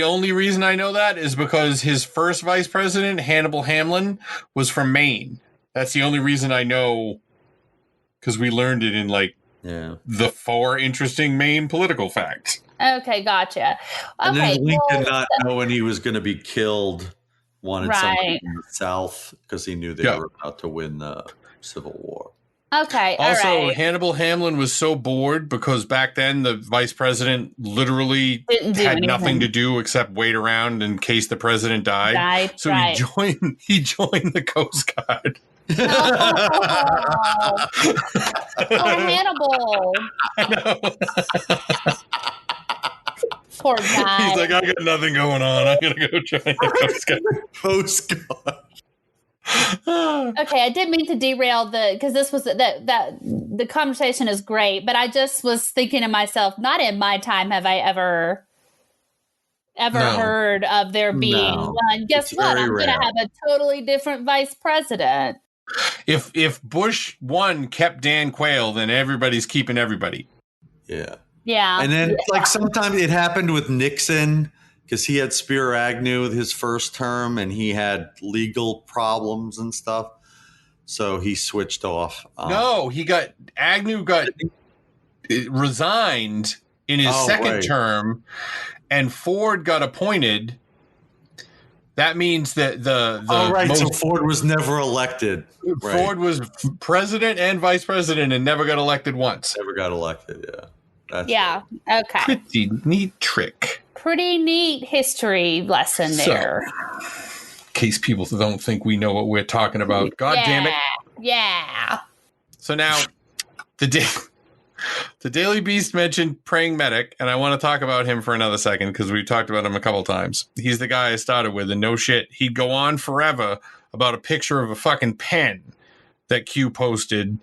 only reason I know that is because his first vice president, Hannibal Hamlin, was from Maine. That's the only reason I know, because we learned it in the 4 interesting Maine political facts. Okay, gotcha. And then Lincoln, not knowing he was going to be killed, wanted somebody in the South because he knew they were about to win the Civil War. Okay. Also, Hannibal Hamlin was so bored because back then the vice president literally had nothing to do except wait around in case the president died. So he joined the Coast Guard. Hannibal. I know. Poor guy. He's like, I got nothing going on. I'm gonna go join the Coast Guard. Okay, I didn't mean to derail because this was that the conversation is great, but I just was thinking to myself, not in my time have I ever heard of there being one. Guess what? I'm going to have a totally different vice president. If Bush 1 kept Dan Quayle, then everybody's keeping everybody. Yeah. Yeah. And then sometimes it happened with Nixon, because he had Spiro Agnew with his first term and he had legal problems and stuff. So he switched off. No, Agnew resigned in his second term and Ford got appointed. That means that so Ford was never elected. Ford was president and vice president and never got elected once. Never got elected, yeah. Okay. Pretty neat trick. Pretty neat history lesson there. In case people don't think we know what we're talking about. God damn it. Yeah. So now, the Daily Beast mentioned Praying Medic, and I want to talk about him for another second because we've talked about him a couple times. He's the guy I started with, and no shit, he'd go on forever about a picture of a fucking pen that Q posted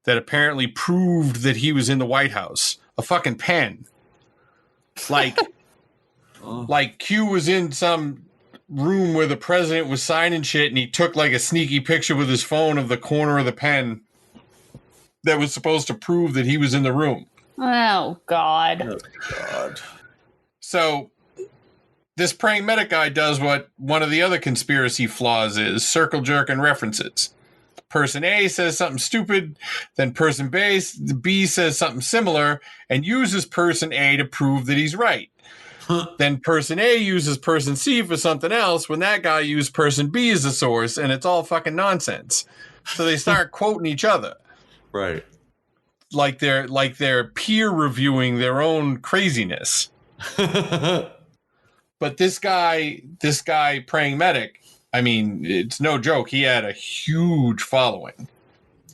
that apparently proved that he was in the White House. A fucking pen. Like Q was in some room where the president was signing shit and he took like a sneaky picture with his phone of the corner of the pen that was supposed to prove that he was in the room. Oh, God. Oh, God. So this Praying Medic guy does what one of the other conspiracy flaws is, circle jerking references. Person A says something stupid, then person B says something similar and uses person A to prove that he's right. Then person A uses person C for something else when that guy used person B as a source, and it's all fucking nonsense. So they start quoting each other. Right. Like they're peer reviewing their own craziness. But this guy Praying Medic, I mean, it's no joke. He had a huge following,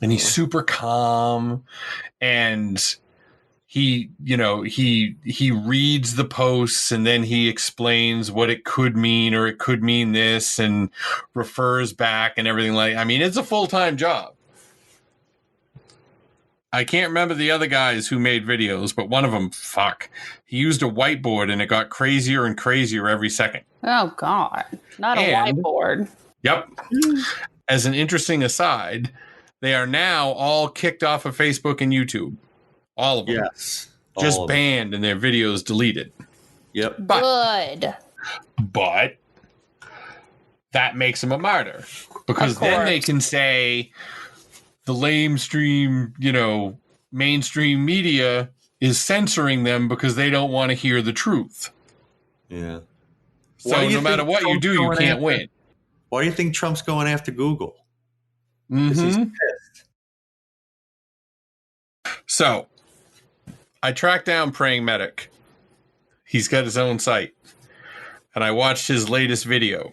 and he's super calm, and he reads the posts and then he explains what it could mean, or it could mean this, and refers back and everything. I mean, it's a full-time job. I can't remember the other guys who made videos, but one of them, he used a whiteboard and it got crazier and crazier every second. Oh, God. Not a whiteboard. Yep. As an interesting aside, they are now all kicked off of Facebook and YouTube. All of them. Yes. Just banned and their videos deleted. Yep. Good. But that makes them a martyr. Because then they can say the lamestream, mainstream media is censoring them because they don't want to hear the truth. Yeah. So no matter what you do, you can't win. Why do you think Trump's going after Google? Mm-hmm. He's pissed. So I tracked down Praying Medic. He's got his own site. And I watched his latest video.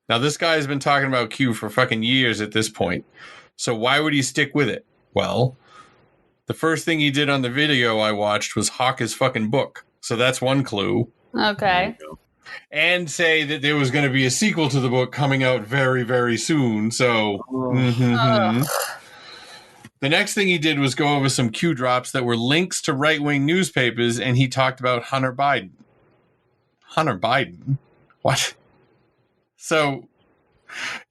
Now, this guy has been talking about Q for fucking years at this point. So why would he stick with it? Well, the first thing he did on the video I watched was hawk his fucking book. So that's one clue. Okay. And say that there was going to be a sequel to the book coming out very, very soon. So, The next thing he did was go over some Q drops that were links to right-wing newspapers, and he talked about Hunter Biden. Hunter Biden? What? So,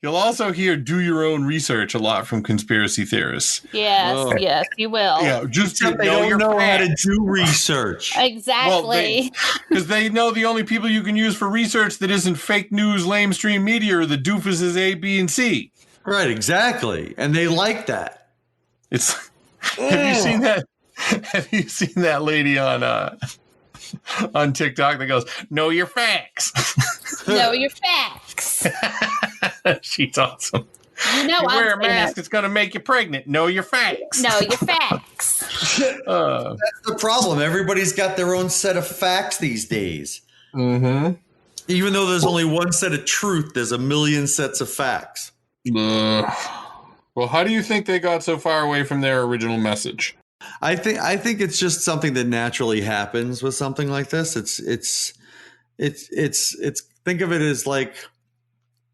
you'll also hear do your own research a lot from conspiracy theorists. Yes, you will. Yeah, just they don't know how to do research. Exactly. Because they know the only people you can use for research that isn't fake news, lamestream media, are the doofuses A, B, and C. Right, exactly. And they like that. It's have you seen that lady on TikTok that goes, know your facts. Know your facts. She's awesome. You know, you wear a mask, it's going to make you pregnant. Know your facts. Know your facts. That's the problem. Everybody's got their own set of facts these days. Mm-hmm. Even though there's only one set of truth, there's a million sets of facts. Well, how do you think they got so far away from their original message? I think it's just something that naturally happens with something like this. It's think of it as like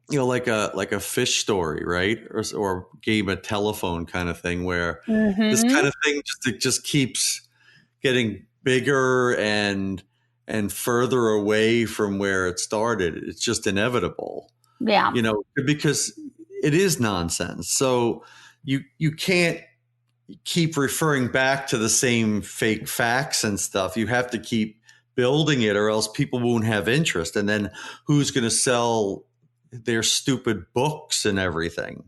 like a fish story, right? Or game of telephone kind of thing where this kind of thing just keeps getting bigger and further away from where it started. It's just inevitable. Yeah. Because it is nonsense. So you can't keep referring back to the same fake facts and stuff. You have to keep building it or else people won't have interest. And then who's going to sell their stupid books and everything?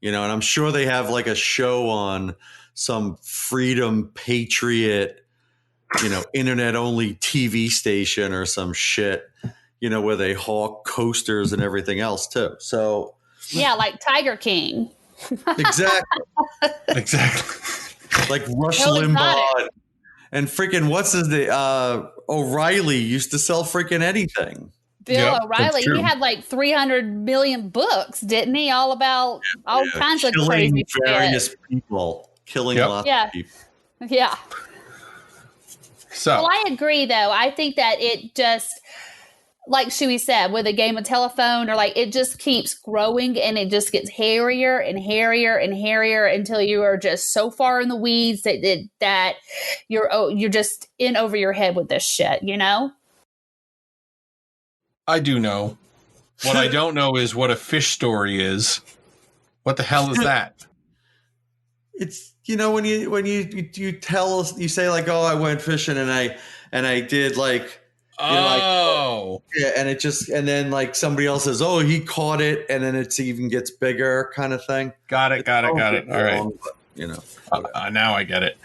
And I'm sure they have like a show on some freedom patriot, internet only TV station or some shit, where they hawk coasters and everything else too. So yeah, like Tiger King. Exactly. Like Rush Limbaugh and freaking what's his name? O'Reilly used to sell freaking anything. Bill O'Reilly, he had like 300 million books, didn't he? All about all kinds of crazy various people, killing lots of people. Yeah. So, well, I agree, though. I think that it just, like Shuey said, with a game of telephone, or like it just keeps growing and it just gets hairier and hairier and hairier until you are just so far in the weeds that you're just in over your head with this shit, I do know. What I don't know is what a fish story is. What the hell is that? It's when you tell us, you say like, oh, I went fishing and I did like. And then like somebody else says, oh, he caught it, and then it even gets bigger, kind of thing. Got it. All right. Now I get it.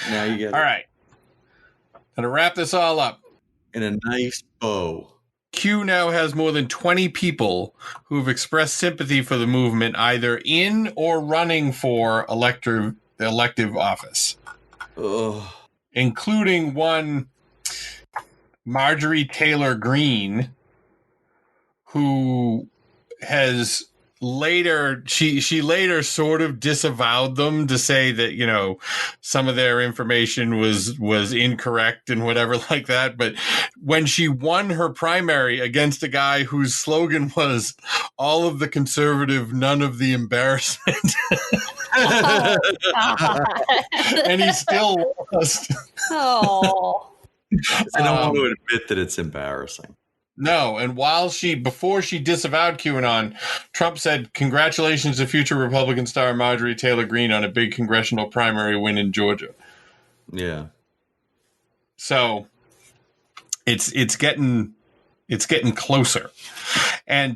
Now you get it. All right. And to wrap this all up, in a nice bow. Q now has more than 20 people who have expressed sympathy for the movement, either in or running for elective office, including one Marjorie Taylor Greene, who has later she later sort of disavowed them to say that, you know, some of their information was incorrect and whatever like that. But when she won her primary against a guy whose slogan was all of the conservative, none of the embarrassment, Oh, God. and he still lost. Oh. I don't want to admit that it's embarrassing. No, and before she disavowed QAnon, Trump said, "Congratulations to future Republican star Marjorie Taylor Greene on a big congressional primary win in Georgia." Yeah. So it's getting closer, and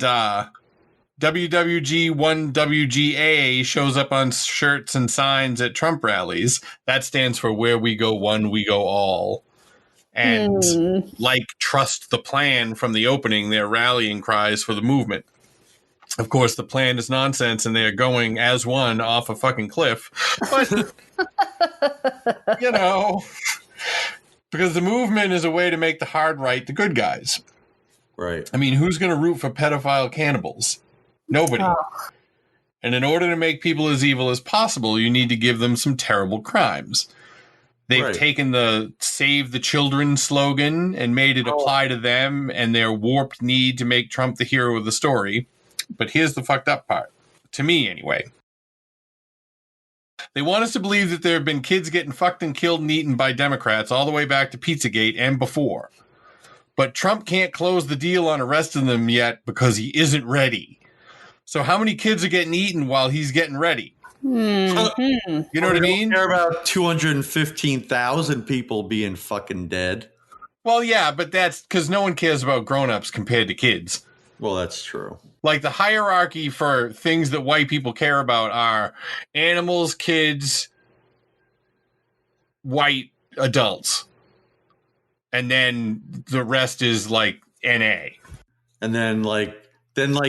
WWG1WGA shows up on shirts and signs at Trump rallies. That stands for Where We Go One, We Go All. And like Trust the Plan from the opening, they're rallying cries for the movement. Of course, the plan is nonsense and they're going as one off a fucking cliff. But, you know, because the movement is a way to make the hard right the good guys. Right. I mean, who's going to root for pedophile cannibals? Nobody. Oh. And in order to make people as evil as possible, you need to give them some terrible crimes. They've taken the Save the Children slogan and made it apply to them and their warped need to make Trump the hero of the story. But here's the fucked up part. To me, anyway. They want us to believe that there have been kids getting fucked and killed and eaten by Democrats all the way back to Pizzagate and before. But Trump can't close the deal on arresting them yet because he isn't ready. So how many kids are getting eaten while he's getting ready? Mm-hmm. You know what I mean? Don't care about 215,000 people being fucking dead. Well, yeah, but that's because no one cares about grown-ups compared to kids. Well, that's true. Like the hierarchy for things that white people care about are animals, kids, white adults. And then the rest is like NA. And then like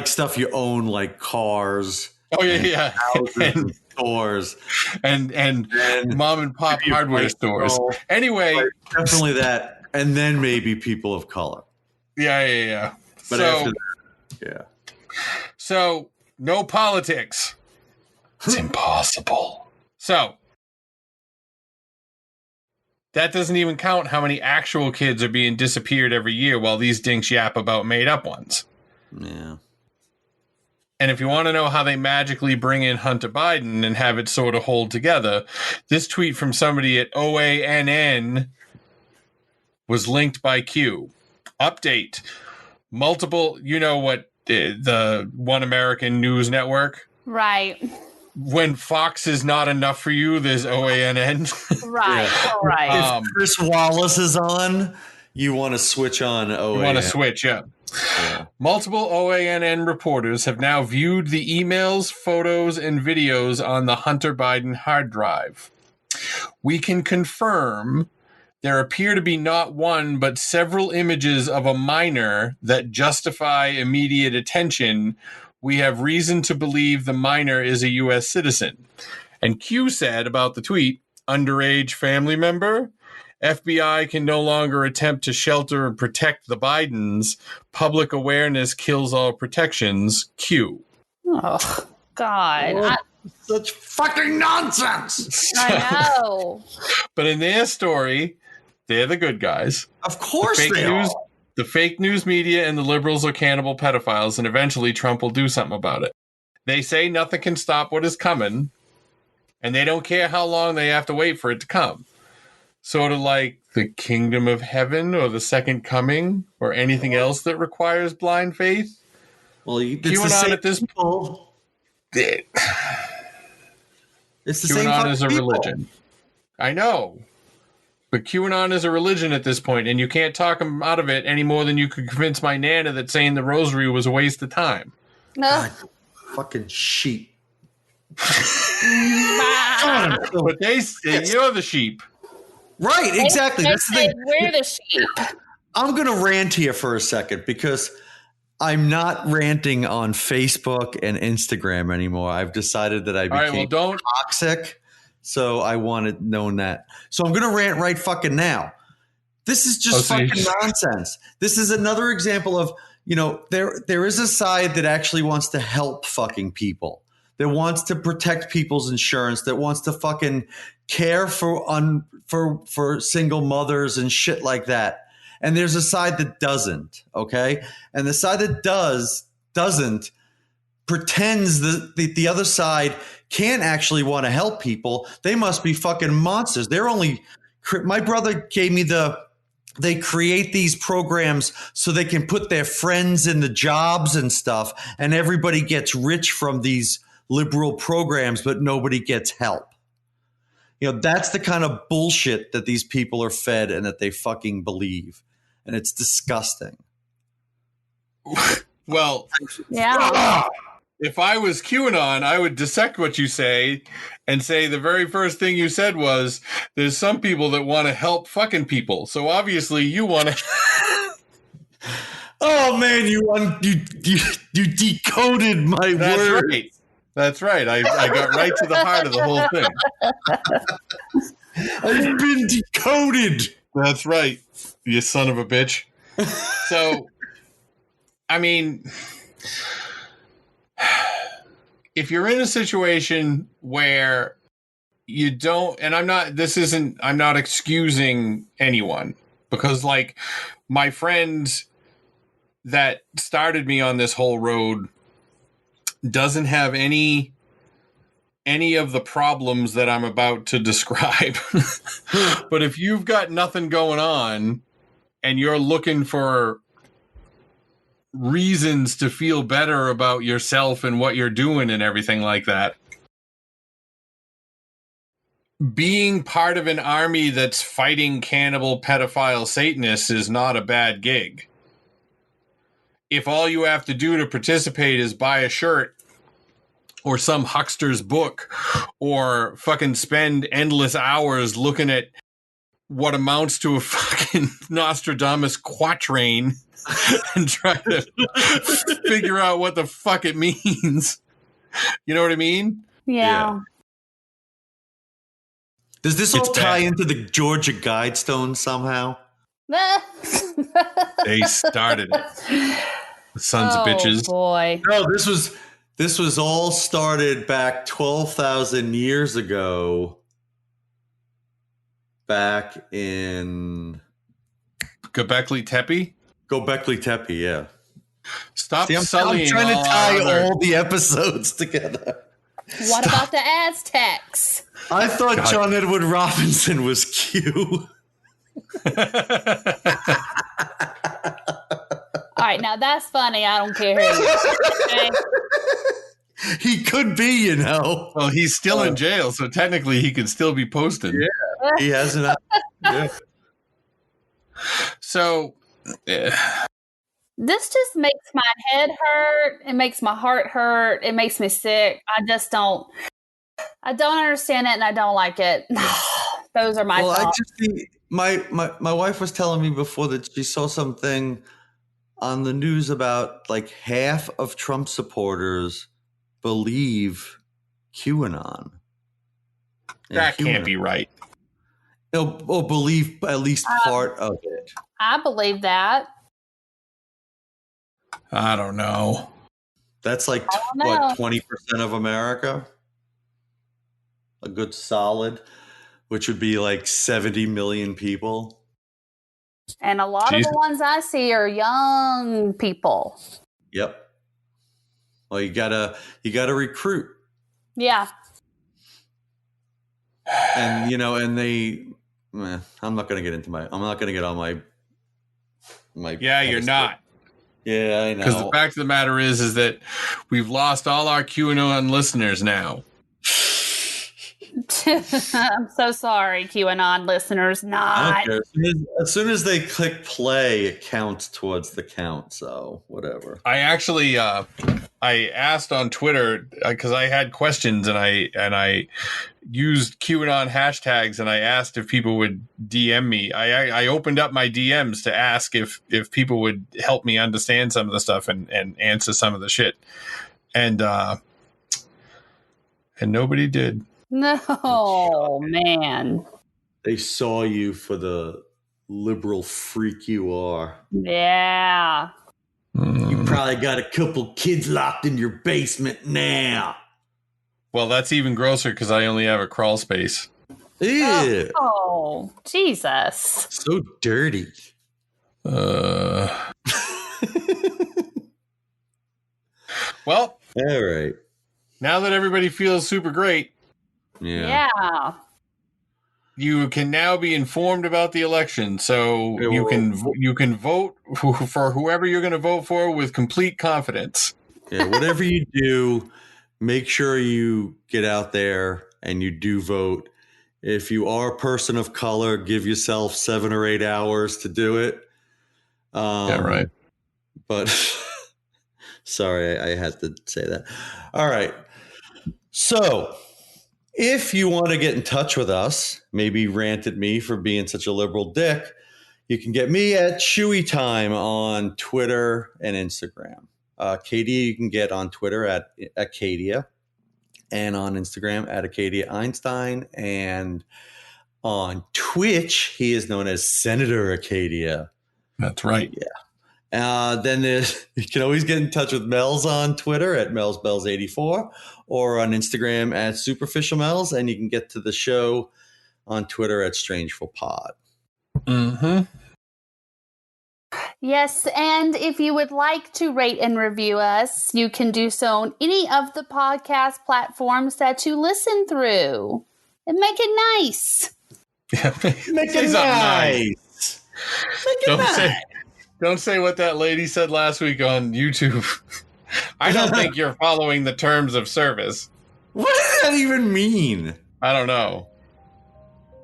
stuff you own, like cars. Oh yeah. Houses and stores. And mom and pop hardware stores. Anyway. Definitely that. And then maybe people of color. Yeah. But after that, yeah. So no politics. It's impossible. So that doesn't even count how many actual kids are being disappeared every year while these dinks yap about made up ones. Yeah. And if you want to know how they magically bring in Hunter Biden and have it sort of hold together, this tweet from somebody at OANN was linked by Q. Update. Multiple, you know what, the One American News Network? Right. When Fox is not enough for you, there's OANN. Right. Yeah. Right. If Chris Wallace is on, you want to switch on OANN. You want to switch, yeah. Multiple OANN reporters have now viewed the emails, photos, and videos on the Hunter Biden hard drive. We can confirm there appear to be not one, but several images of a minor that justify immediate attention. We have reason to believe the minor is a U.S. citizen. And Q said about the tweet, underage family member? FBI can no longer attempt to shelter and protect the Bidens. Public awareness kills all protections. Q. Oh, God. Such fucking nonsense. I know. But in their story, they're the good guys. Of course they are. The fake news media and the liberals are cannibal pedophiles, and eventually Trump will do something about it. They say nothing can stop what is coming, and they don't care how long they have to wait for it to come. Sort of like the kingdom of heaven or the second coming or anything else that requires blind faith. Well, it's QAnon the same at this point. It's the same QAnon is a people. religion. I know. But QAnon is a religion at this point, and you can't talk them out of it any more than you could convince my Nana that saying the rosary was a waste of time. God, fucking sheep. But you're the sheep. Right, exactly. That's the thing. We're the sheep. I'm going to rant here for a second because I'm not ranting on Facebook and Instagram anymore. I've decided that I became toxic, so I wanted known that. So I'm going to rant right fucking now. This is just fucking nonsense. This is another example of, there is a side that actually wants to help fucking people, that wants to protect people's insurance, that wants to fucking care for single mothers and shit like that. And there's a side that doesn't, okay? And the side that doesn't pretends that the other side can't actually want to help people. They must be fucking monsters. My brother gave me they create these programs so they can put their friends in the jobs and stuff, and everybody gets rich from these liberal programs, but nobody gets help. That's the kind of bullshit that these people are fed and that they fucking believe. And it's disgusting. Well, Yeah. if I was QAnon, I would dissect what you say and say the very first thing you said was there's some people that want to help fucking people. So obviously you want to. Oh man, you decoded my word. Right. That's right. I got right to the heart of the whole thing. I've been decoded. That's right, you son of a bitch. So, I mean, if you're in a situation where you don't, and I'm not excusing anyone, because like my friend that started me on this whole road doesn't have any of the problems that I'm about to describe. But if you've got nothing going on and you're looking for reasons to feel better about yourself and what you're doing and everything like that, being part of an army that's fighting cannibal, pedophile, Satanists is not a bad gig. If all you have to do to participate is buy a shirt or some huckster's book or fucking spend endless hours looking at what amounts to a fucking Nostradamus quatrain and try to figure out what the fuck it means. You know what I mean? Yeah. Does this all tie into the Georgia Guidestone somehow? They started it. Sons of bitches. Oh boy. No, this was all started back 12,000 years ago. Back in Göbekli Tepe? Göbekli Tepe, yeah. Stop I'm sullying trying to all tie all the episodes together. What about the Aztecs? I thought John Edward Robinson was Q. All right, now that's funny. I don't care who you are. Okay? He could be, you know. Well, he's still in jail, so technically he can still be posting. Yeah, he hasn't. Yeah. So, This just makes my head hurt. It makes my heart hurt. It makes me sick. I don't understand it, and I don't like it. Those are my thoughts. My wife was telling me before that she saw something on the news about like half of Trump supporters believe QAnon. that can't be right. Or believe at least part of it. I believe that. I don't know. That's like, what, 20% of America? A good solid, which would be like 70 million people. And a lot of the ones I see are young people. Yep. Well, you gotta recruit. Yeah. And and I'm not gonna get on my Yeah, you're not. Yeah, I know. Because the fact of the matter is that we've lost all our QAnon listeners now. I'm so sorry, QAnon listeners. Not. As soon as they click play, it counts towards the count. So whatever. I actually, I asked on Twitter because I had questions and I used QAnon hashtags and I asked if people would DM me. I opened up my DMs to ask if people would help me understand some of the stuff and answer some of the shit, and nobody did. No, man. They saw you for the liberal freak you are. Yeah. You probably got a couple kids locked in your basement now. Well, that's even grosser because I only have a crawl space. Ew. Oh, Jesus. So dirty. Well, All right. now that everybody feels super great, Yeah. you can now be informed about the election. So Yeah, you can vote for whoever you're going to vote for with complete confidence. Yeah, whatever you do, make sure you get out there and you do vote. If you are a person of color, give yourself 7 or 8 hours to do it. Yeah, right. But sorry, I had to say that. All right. So if you want to get in touch with us, maybe rant at me for being such a liberal dick, you can get me at Chewy Time on Twitter and Instagram. Katie, you can get on Twitter at Acadia and on Instagram at Acadia Einstein. And on Twitch, he is known as Senator Acadia. That's right. Yeah. Then you can always get in touch with Mel's on Twitter at MelsBells84 or on Instagram at SuperficialMels. And you can get to the show on Twitter at StrangefulPod. Mm-hmm. Yes, and if you would like to rate and review us, you can do so on any of the podcast platforms that you listen through. And make it nice. Yeah, Make it nice. Make it Don't say what that lady said last week on YouTube. I don't think you're following the terms of service. What does that even mean? I don't know.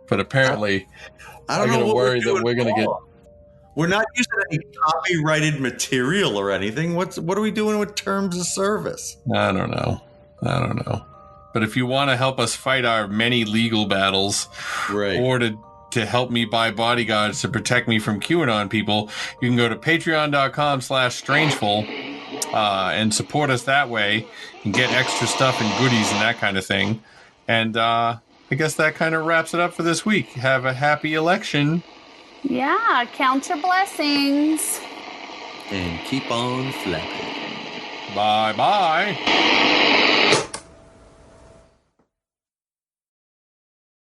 But apparently, I don't I'm know going to what worry that we're going to get... We're not using any copyrighted material or anything. What are we doing with terms of service? I don't know. But if you want to help us fight our many legal battles, Right. or to help me buy bodyguards to protect me from QAnon people, you can go to patreon.com/strangeful and support us that way and get extra stuff and goodies and that kind of thing. And I guess that kind of wraps it up for this week. Have a happy election. Yeah, count your blessings. And keep on flapping. Bye-bye.